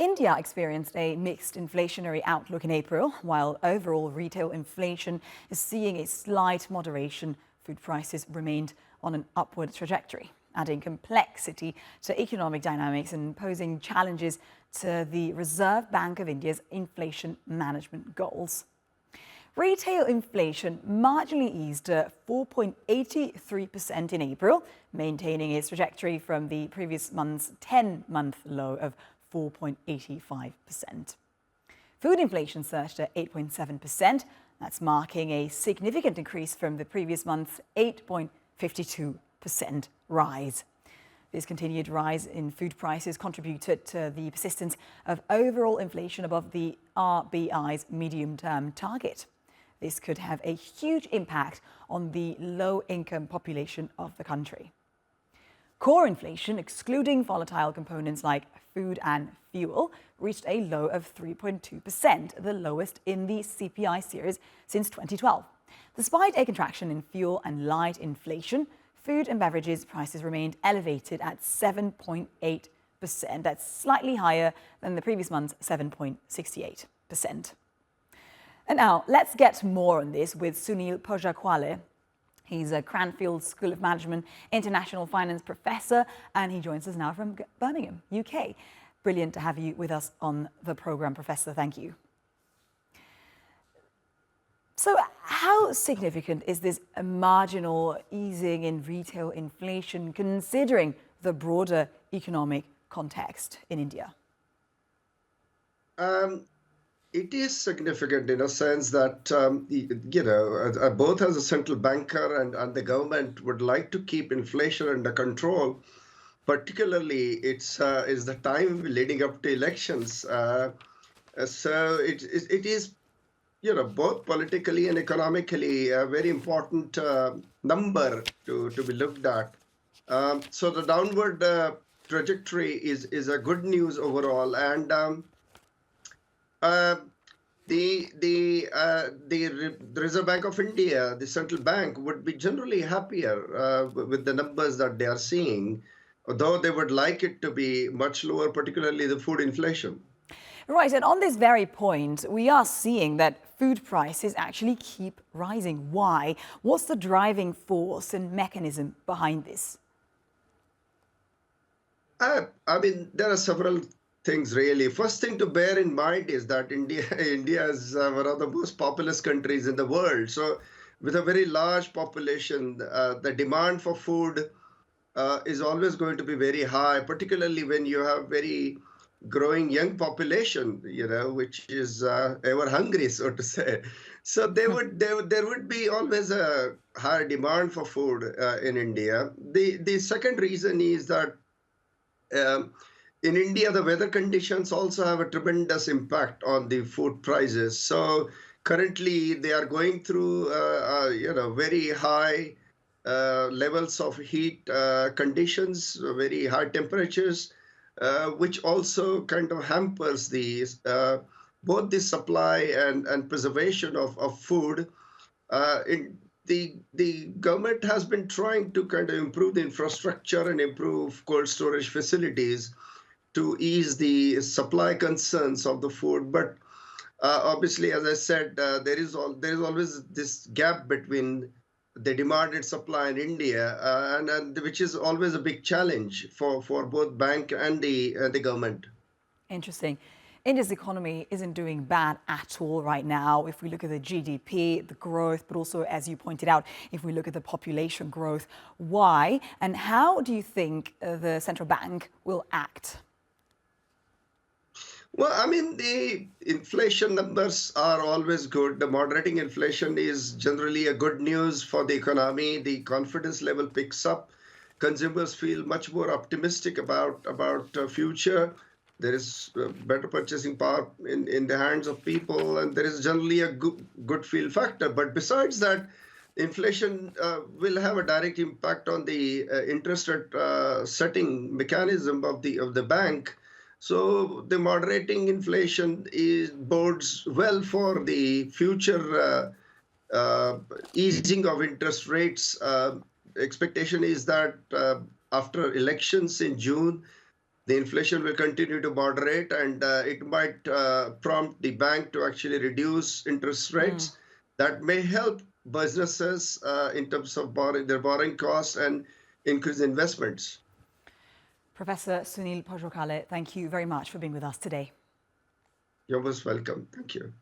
India experienced a mixed inflationary outlook in April. While overall retail inflation is seeing a slight moderation, food prices remained on an upward trajectory, adding complexity to economic dynamics and posing challenges to the Reserve Bank of India's inflation management goals. Retail inflation marginally eased to 4.83% in April, maintaining its trajectory from the previous month's 10-month low of 4.85%. Food inflation surged to 8.7%. That's marking a significant increase from the previous month's 8.52% rise. This continued rise in food prices contributed to the persistence of overall inflation above the RBI's medium-term target. This could have a huge impact on the low-income population of the country. Core inflation, excluding volatile components like food and fuel, reached a low of 3.2%, the lowest in the CPI series since 2012. Despite a contraction in fuel and light inflation, food and beverages prices remained elevated at 7.8%. That's slightly higher than the previous month's 7.68%. And now, let's get more on this with Sunil Pojakwale. He's a Cranfield School of Management International Finance professor, and he joins us now from Birmingham, UK. Brilliant to have you with us on the program, Professor. Thank you. So how significant is this marginal easing in retail inflation considering the broader economic context in India? It is significant in a sense that, both as a central banker and the government would like to keep inflation under control. Particularly, it's the time leading up to elections. So it is, both politically and economically a very important number to be looked at. So the downward trajectory is a good news overall, and the Reserve Bank of India, the central bank, would be generally happier with the numbers that they are seeing, although they would like it to be much lower, particularly the food inflation. Right, and on this very point, we are seeing that food prices actually keep rising. Why? What's the driving force and mechanism behind this? I mean, there are several things really. First thing to bear in mind is that India is one of the most populous countries in the world. So with a very large population, the demand for food is always going to be very high, particularly when you have very growing young population, which is ever hungry, so to say. So there would be always a higher demand for food in India. The second reason is that in India, the weather conditions also have a tremendous impact on the food prices. So currently, they are going through, very high levels of heat conditions, very high temperatures, which also kind of hampers both the supply and preservation of food. The government has been trying to kind of improve the infrastructure and improve cold storage facilities to ease the supply concerns of the food. But obviously, as I said, there is always this gap between the demand and supply in India, and which is always a big challenge for both bank and the government. Interesting. India's economy isn't doing bad at all right now. If we look at the GDP, the growth, but also, as you pointed out, if we look at the population growth, why and how do you think the central bank will act? Well, I mean, the inflation numbers are always good. The moderating inflation is generally a good news for the economy. The confidence level picks up. Consumers feel much more optimistic about future. There is better purchasing power in the hands of people, and there is generally a good feel factor. But besides that, inflation will have a direct impact on the interest rate setting mechanism of the bank. So the moderating inflation bodes well for the future easing of interest rates. Expectation is that after elections in June, the inflation will continue to moderate, and it might prompt the bank to actually reduce interest rates. That may help businesses in terms of their borrowing costs and increase investments. Professor Sunil Pajokale, thank you very much for being with us today. You're most welcome. Thank you.